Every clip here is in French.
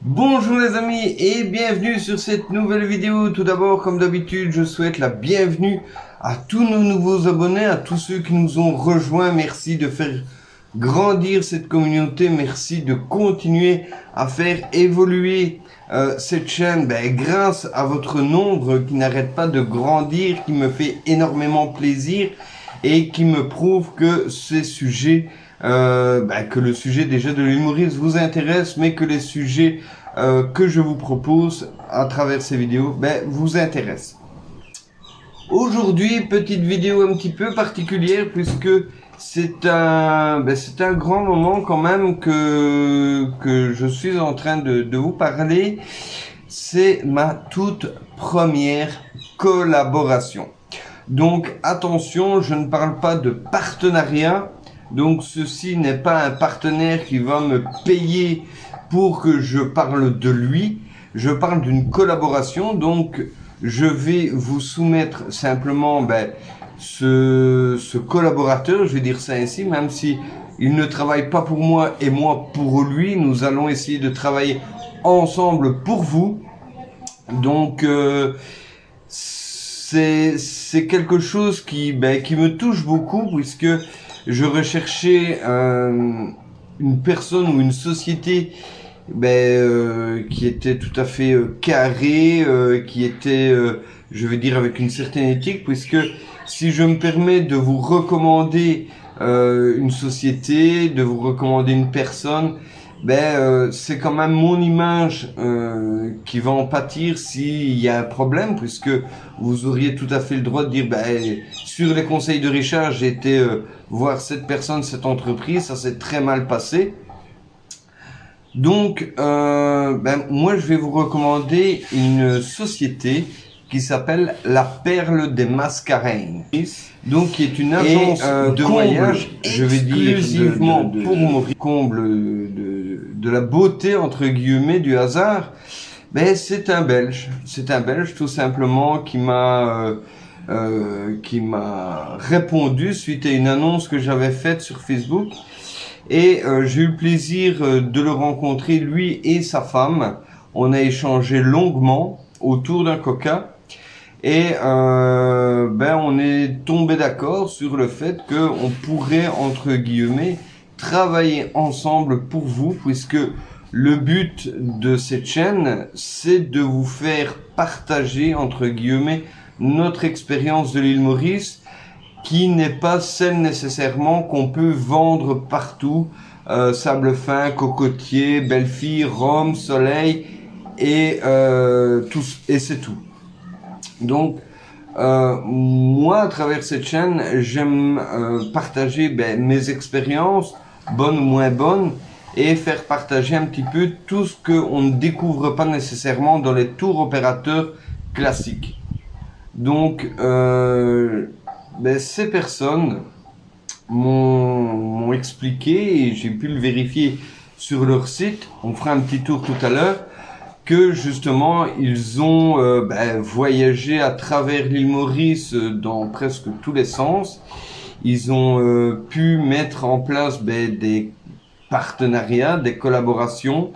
Bonjour les amis et bienvenue sur cette nouvelle vidéo. Tout d'abord, comme d'habitude, je souhaite la bienvenue à tous nos nouveaux abonnés, à tous ceux qui nous ont rejoints. Merci de faire grandir cette communauté, merci de continuer à faire évoluer cette chaîne grâce à votre nombre qui n'arrête pas de grandir, qui me fait énormément plaisir et qui me prouve que ces sujets que le sujet déjà de l'humorisme vous intéresse, mais que les sujets que je vous propose à travers ces vidéos vous intéressent. Aujourd'hui, petite vidéo un petit peu particulière puisque c'est un grand moment quand même que je suis en train de vous parler. C'est ma toute première collaboration. Donc attention, je ne parle pas de partenariat. Donc ceci n'est pas un partenaire qui va me payer pour que je parle de lui. Je parle d'une collaboration. Donc je vais vous soumettre simplement ce collaborateur, je vais dire ça ainsi, même si il ne travaille pas pour moi et moi pour lui. Nous allons essayer de travailler ensemble pour vous. Donc c'est quelque chose qui me touche beaucoup puisque je recherchais une personne ou une société qui était tout à fait carrée, qui était, je veux dire, avec une certaine éthique, puisque si je me permets de vous recommander une société, de vous recommander une personne, c'est quand même mon image qui va en pâtir s'il y a un problème, puisque vous auriez tout à fait le droit de dire sur les conseils de Richard, j'ai été voir cette personne, cette entreprise, ça s'est très mal passé. Donc moi je vais vous recommander une société qui s'appelle La Perle des Mascareignes, donc qui est une agence de voyage, je vais dire exclusivement pour Maurice, comble de la beauté entre guillemets du hasard. C'est un Belge tout simplement qui m'a répondu suite à une annonce que j'avais faite sur Facebook. Et j'ai eu le plaisir de le rencontrer, lui et sa femme. On a échangé longuement autour d'un coca. Et on est tombé d'accord sur le fait qu'on pourrait, entre guillemets, travailler ensemble pour vous, puisque le but de cette chaîne, c'est de vous faire partager, entre guillemets, notre expérience de l'île Maurice, qui n'est pas celle nécessairement qu'on peut vendre partout. Sable fin, cocotier, belle fille, rhum, soleil et c'est tout. Donc moi à travers cette chaîne j'aime partager mes expériences, bonnes ou moins bonnes, et faire partager un petit peu tout ce qu'on ne découvre pas nécessairement dans les tours opérateurs classiques. Donc ces personnes m'ont expliqué, et j'ai pu le vérifier sur leur site, on fera un petit tour tout à l'heure, que justement ils ont voyagé à travers l'île Maurice dans presque tous les sens. Ils ont pu mettre en place des partenariats, des collaborations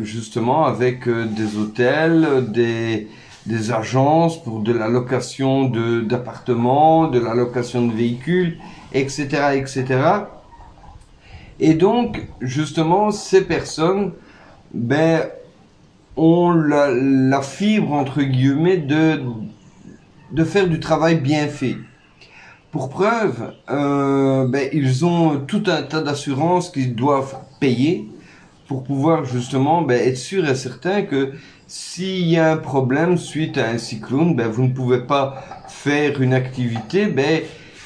justement avec des hôtels, des agences pour de la location d'appartements, de la location de véhicules, etc., etc. Et donc, justement, ces personnes, ont la fibre, entre guillemets, de faire du travail bien fait. Pour preuve, ils ont tout un tas d'assurances qu'ils doivent payer pour pouvoir justement être sûr et certain que s'il y a un problème suite à un cyclone, vous ne pouvez pas faire une activité,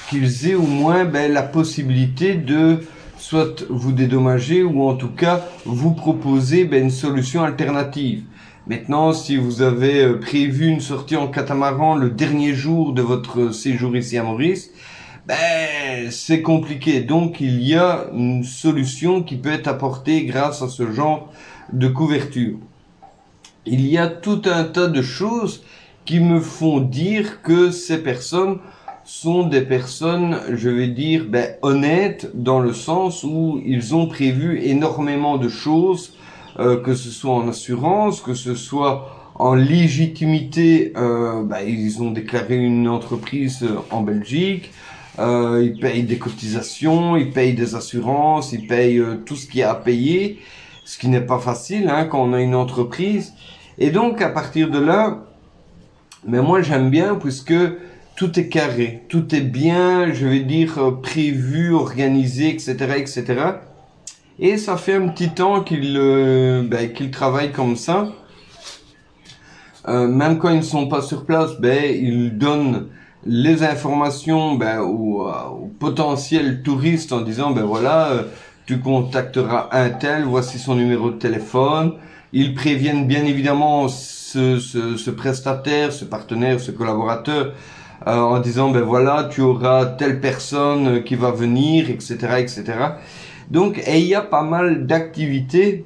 qu'ils aient au moins la possibilité de soit vous dédommager ou en tout cas vous proposer une solution alternative. Maintenant, si vous avez prévu une sortie en catamaran le dernier jour de votre séjour ici à Maurice, c'est compliqué. Donc il y a une solution qui peut être apportée grâce à ce genre de couverture. Il y a tout un tas de choses qui me font dire que ces personnes sont des personnes, je vais dire, honnêtes, dans le sens où ils ont prévu énormément de choses que ce soit en assurance, que ce soit en légitimité. Ils ont déclaré une entreprise en Belgique. Ils payent des cotisations, ils payent des assurances, ils payent tout ce qu'il y a à payer, ce qui n'est pas facile quand on a une entreprise. Et donc à partir de là, mais moi j'aime bien puisque tout est carré, tout est bien, je vais dire prévu, organisé, etc., etc. Et ça fait un petit temps qu'ils travaillent comme ça. Même quand ils ne sont pas sur place, ils donnent les informations aux potentiels touristes en disant voilà, tu contacteras un tel, voici son numéro de téléphone. Ils préviennent bien évidemment ce prestataire, ce partenaire, ce collaborateur en disant voilà, tu auras telle personne qui va venir, etc., etc. Donc, et il y a pas mal d'activités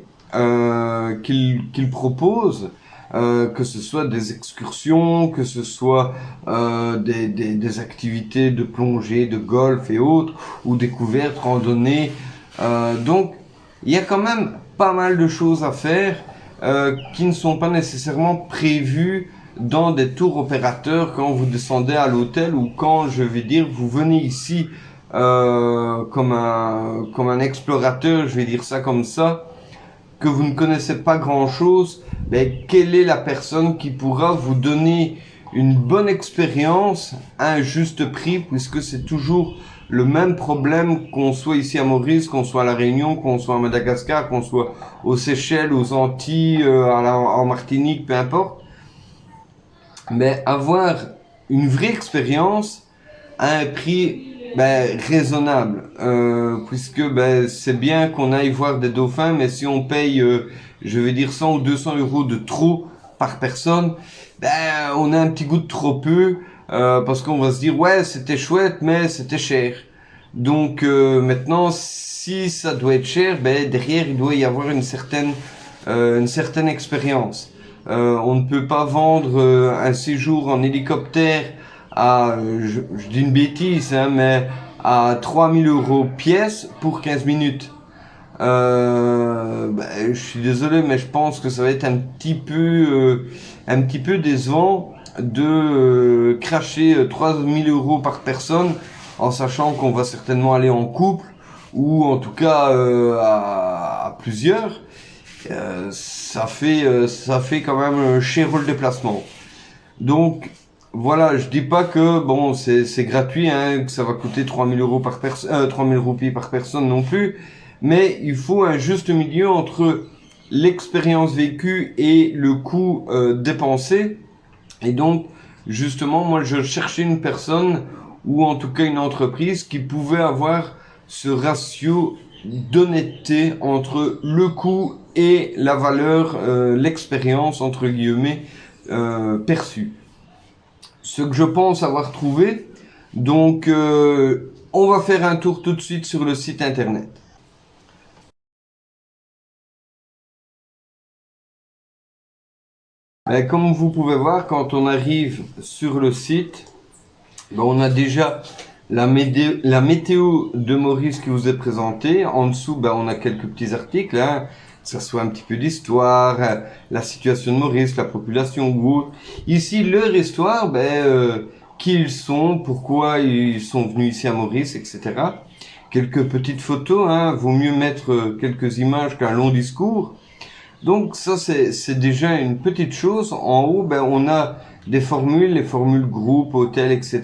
qu'ils proposent. Que ce soit des excursions, que ce soit des activités de plongée, de golf et autres, ou découvertes, randonnées. Donc, il y a quand même pas mal de choses à faire qui ne sont pas nécessairement prévues dans des tours opérateurs quand vous descendez à l'hôtel ou quand, je vais dire, vous venez ici comme un explorateur, je vais dire ça comme ça, que vous ne connaissez pas grand-chose, quelle est la personne qui pourra vous donner une bonne expérience à un juste prix, puisque c'est toujours le même problème, qu'on soit ici à Maurice, qu'on soit à La Réunion, qu'on soit à Madagascar, qu'on soit aux Seychelles, aux Antilles, en Martinique, peu importe. Mais avoir une vraie expérience à un prix raisonnable, puisque c'est bien qu'on aille voir des dauphins, mais si on paye, je vais dire 100 ou 200 euros de trop par personne, on a un petit goût de trop peu, parce qu'on va se dire ouais c'était chouette mais c'était cher. Donc maintenant si ça doit être cher, derrière il doit y avoir une certaine expérience. On ne peut pas vendre un séjour en hélicoptère à, je dis une bêtise, mais à 3000 euros pièce pour 15 minutes. Je suis désolé, mais je pense que ça va être un petit peu décevant de cracher 3000 euros par personne en sachant qu'on va certainement aller en couple ou en tout cas à plusieurs. Ça fait quand même un cher le déplacement. Donc voilà, je dis pas que bon c'est gratuit, que ça va coûter 3000 euros par personne, 3000 roupies par personne non plus, mais il faut un juste milieu entre l'expérience vécue et le coût dépensé. Et donc justement, moi je cherchais une personne ou en tout cas une entreprise qui pouvait avoir ce ratio d'honnêteté entre le coût et la valeur, l'expérience entre guillemets perçue. Ce que je pense avoir trouvé. Donc, on va faire un tour tout de suite sur le site internet. Comme vous pouvez voir, quand on arrive sur le site, on a déjà la météo de Maurice qui vous est présentée. En dessous, on a quelques petits articles, que ce soit un petit peu d'histoire, la situation de Maurice, la population ou autre. Ici, leur histoire, qui ils sont, pourquoi ils sont venus ici à Maurice, etc. Quelques petites photos, vaut mieux mettre quelques images qu'un long discours. Donc ça, c'est déjà une petite chose. En haut, on a des formules, les formules groupe, hôtel, etc.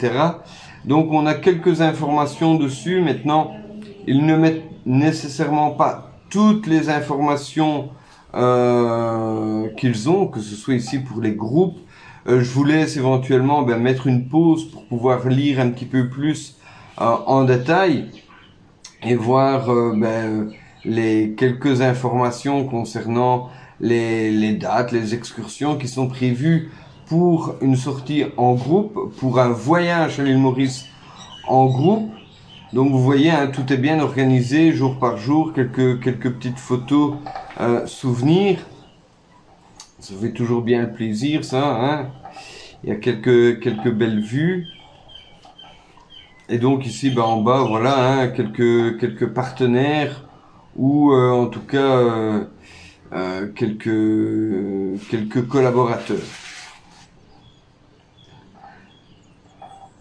Donc on a quelques informations dessus. Maintenant, ils ne mettent nécessairement pas toutes les informations qu'ils ont, que ce soit ici pour les groupes. Je vous laisse éventuellement mettre une pause pour pouvoir lire un petit peu plus en détail et voir les quelques informations concernant les dates, les excursions qui sont prévues pour une sortie en groupe, pour un voyage à l'île Maurice en groupe. Donc vous voyez, tout est bien organisé jour par jour, quelques petites photos souvenirs. Ça fait toujours bien le plaisir, ça. Il y a quelques belles vues. Et donc ici, en bas, voilà, quelques partenaires ou en tout cas quelques collaborateurs.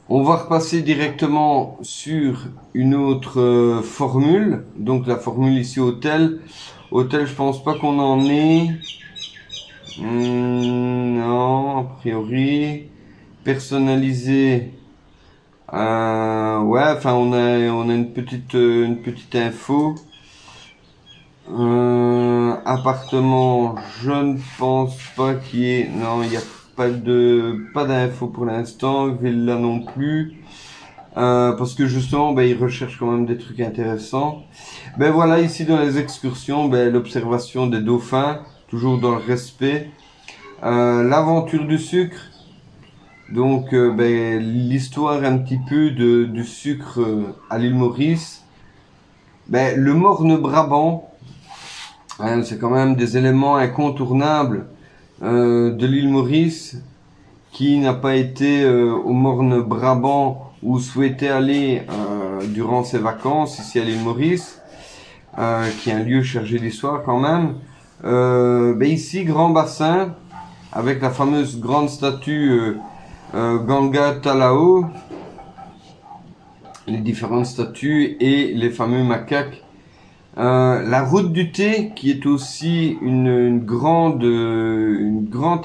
On va repasser directement sur une autre formule. Donc la formule ici hôtel. Hôtel, je pense pas qu'on en ait. Non, a priori. Personnalisé. Ouais, enfin on a une petite info. Appartement, je ne pense pas qu'il y ait. Non, il n'y a pas d'info pour l'instant. Villa non plus. Parce que justement, ben, ils recherchent quand même des trucs intéressants. Ben voilà, ici dans les excursions, ben, l'observation des dauphins, toujours dans le respect. L'aventure du sucre. Donc, ben, l'histoire un petit peu du sucre à l'île Maurice. Ben, le morne Brabant, hein, c'est quand même des éléments incontournables de l'île Maurice. Qui n'a pas été au morne Brabant ou souhaitait aller durant ses vacances ici à l'île Maurice, qui est un lieu chargé d'histoire quand même. Ben ici, grand bassin, avec la fameuse grande statue Ganga Talao, les différentes statues et les fameux macaques. La route du thé, qui est aussi une grande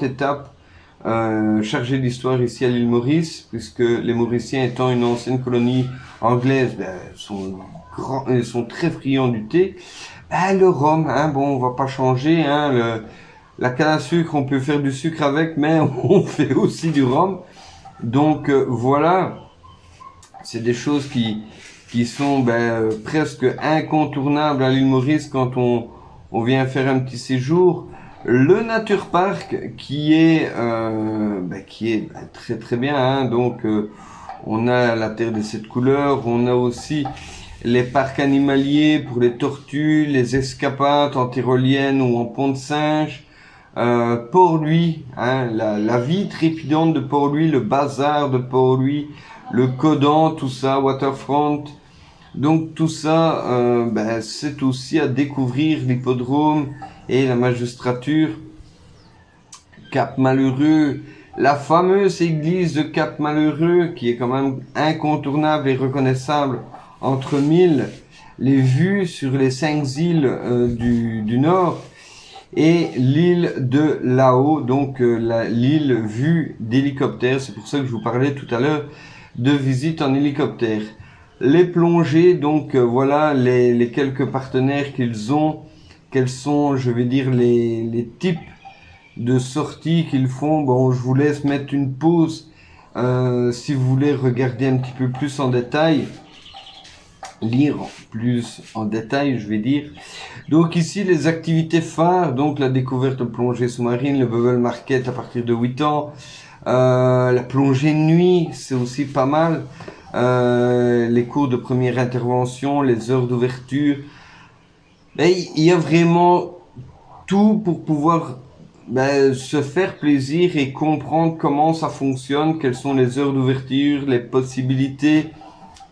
étape chargée d'histoire ici à l'île Maurice, puisque les Mauriciens étant une ancienne colonie anglaise, ben, sont très friands du thé. Ben, le rhum, hein, bon, on va pas changer, hein, la canne à sucre, on peut faire du sucre avec, mais on fait aussi du rhum. Donc voilà, c'est des choses qui sont ben, presque incontournables à l'île Maurice quand on vient faire un petit séjour. Le Nature Park qui est très très bien, hein. Donc on a la Terre des 7 couleurs, on a aussi les parcs animaliers pour les tortues, les escapades en tyrolienne ou en pont de singe. Port-Louis, hein, la vie trépidante de Port-Louis, le bazar de Port-Louis, le Codan, tout ça, Waterfront. Donc tout ça, ben, c'est aussi à découvrir, l'hippodrome et la magistrature. Cap Malheureux, la fameuse église de Cap Malheureux qui est quand même incontournable et reconnaissable entre mille, les vues sur les 5 îles du nord et l'île de Lao, donc l'île vue d'hélicoptère. C'est pour ça que je vous parlais tout à l'heure de visite en hélicoptère. Les plongées, donc voilà les quelques partenaires qu'ils ont, quels sont, je vais dire, les types de sorties qu'ils font. Bon, je vous laisse mettre une pause si vous voulez regarder un petit peu plus en détail, lire plus en détail, je vais dire. Donc ici, les activités phares, donc la découverte de plongée sous-marine, le bubble market à partir de 8 ans, la plongée de nuit, c'est aussi pas mal. Les cours de première intervention, les heures d'ouverture. Il y a vraiment tout pour pouvoir se faire plaisir et comprendre comment ça fonctionne, quelles sont les heures d'ouverture, les possibilités.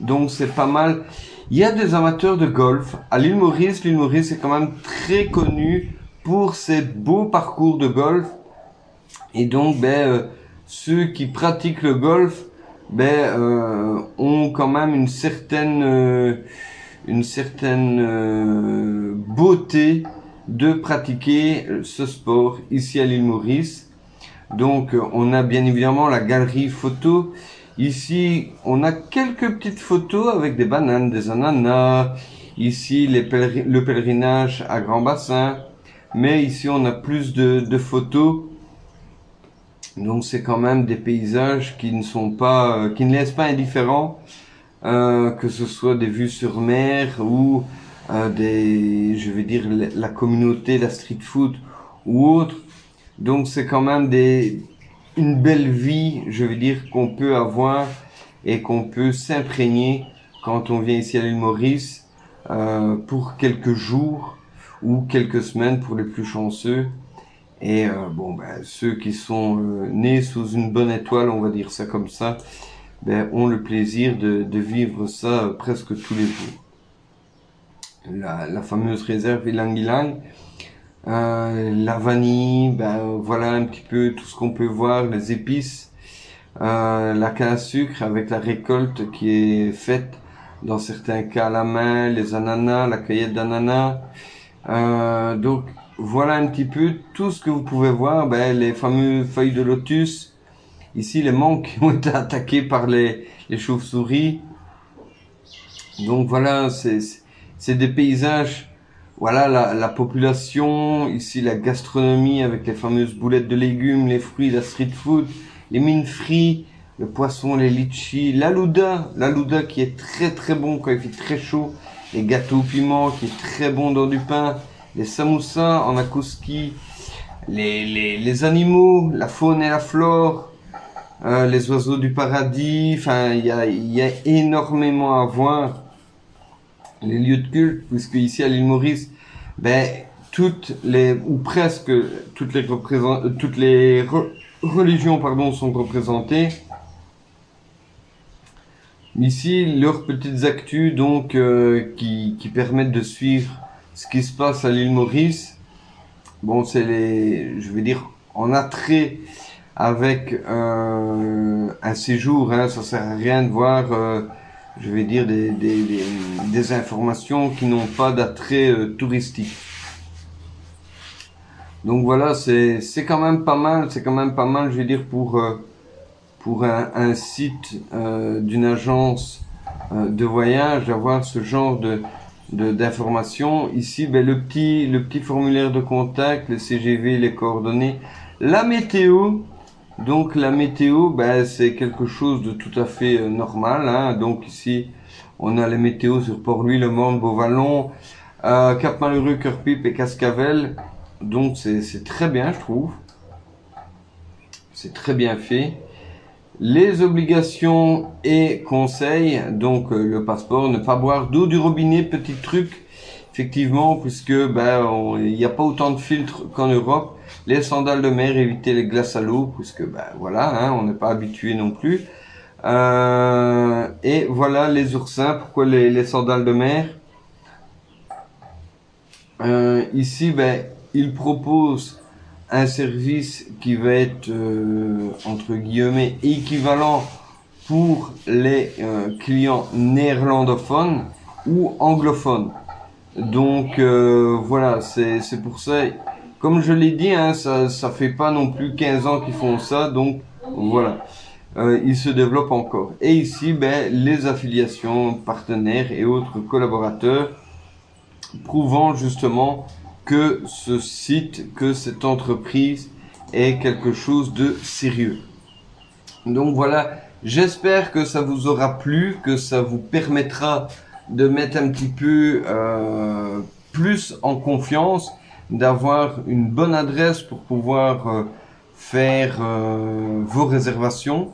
Donc c'est pas mal. Il y a des amateurs de golf à l'île Maurice. L'île Maurice est quand même très connue pour ses beaux parcours de golf. Et donc ceux qui pratiquent le golf ont quand même une certaine beauté de pratiquer ce sport ici à l'île Maurice. Donc on a bien évidemment la galerie photo. Ici on a quelques petites photos avec des bananes, des ananas. Ici le pèlerinage à Grand Bassin. Mais ici on a plus de photos. Donc c'est quand même des paysages qui ne laissent pas indifférents, que ce soit des vues sur mer ou je vais dire la communauté, la street food ou autre. Donc c'est quand même une belle vie, je veux dire, qu'on peut avoir et qu'on peut s'imprégner quand on vient ici à l'île Maurice pour quelques jours ou quelques semaines pour les plus chanceux. Et ceux qui sont nés sous une bonne étoile, on va dire ça comme ça, ont le plaisir de vivre ça presque tous les jours. La fameuse réserve Ilang Ilang. la vanille, ben voilà un petit peu tout ce qu'on peut voir, les épices, la canne à sucre avec la récolte qui est faite dans certains cas à la main, les ananas, la cueillette d'ananas. Donc voilà un petit peu tout ce que vous pouvez voir, ben, les fameuses feuilles de lotus, ici les mangues qui ont été attaquées par les chauves-souris. Donc voilà, c'est des paysages. Voilà la population, ici la gastronomie avec les fameuses boulettes de légumes, les fruits, la street food, les mines frites, le poisson, les litchis, l'alouda qui est très très bon quand il fait très chaud, les gâteaux au piment qui est très bon dans du pain, les samoussas en akouski, les animaux, la faune et la flore, les oiseaux du paradis, enfin il y a énormément à voir. Les lieux de culte, puisque ici à l'île Maurice, ben, ou presque toutes les religions, pardon, sont représentées. Ici, leurs petites actus, donc, qui permettent de suivre ce qui se passe à l'île Maurice. Bon, c'est je vais dire, en attrait avec un séjour, hein, ça sert à rien de voir je vais dire des informations qui n'ont pas d'attrait touristique. Donc voilà, c'est quand même pas mal, je vais dire pour un site d'une agence de voyage d'avoir ce genre d'informations. Ici, ben, le petit formulaire de contact, le CGV, les coordonnées, la météo. Donc la météo, ben, c'est quelque chose de tout à fait normal, hein. Donc ici, on a les météos sur Port-Louis, Le Morne, Beauvallon, Cap-Malheureux, Cœur-Pipe et Cascavel. Donc c'est très bien, je trouve. C'est très bien fait. Les obligations et conseils, donc le passeport, ne pas boire d'eau du robinet, petit truc. Effectivement, puisque ben il n'y a pas autant de filtres qu'en Europe. Les sandales de mer, éviter les glaces à l'eau, puisque ben voilà, hein, on n'est pas habitué non plus. Et voilà les oursins. Pourquoi les sandales de mer? Ici, ben ils proposent un service qui va être entre guillemets équivalent pour les clients néerlandophones ou anglophones. Donc voilà, c'est pour ça. Comme je l'ai dit, hein, ça fait pas non plus 15 ans qu'ils font ça, donc voilà. Ils se développent encore. Et ici, ben, les affiliations, partenaires et autres collaborateurs, prouvant justement que ce site, que cette entreprise est quelque chose de sérieux. Donc voilà, j'espère que ça vous aura plu, que ça vous permettra de mettre un petit peu plus en confiance, d'avoir une bonne adresse pour pouvoir faire vos réservations.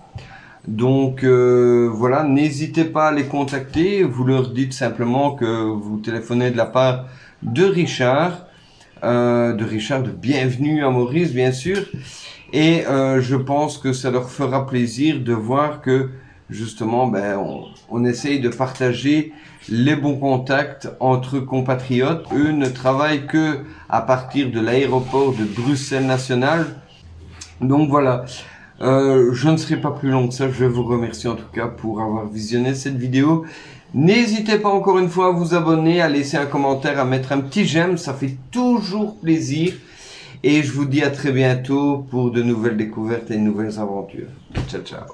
Donc voilà, n'hésitez pas à les contacter, vous leur dites simplement que vous téléphonez de la part de Richard de Bienvenue à Maurice bien sûr, et je pense que ça leur fera plaisir de voir que justement ben, on essaye de partager les bons contacts entre compatriotes. Eux ne travaillent que à partir de l'aéroport de Bruxelles National. Donc voilà, je ne serai pas plus long que ça. Je vous remercie en tout cas pour avoir visionné cette vidéo. N'hésitez pas encore une fois à vous abonner, à laisser un commentaire, à mettre un petit j'aime, ça fait toujours plaisir. Et je vous dis à très bientôt pour de nouvelles découvertes et de nouvelles aventures. Ciao, ciao.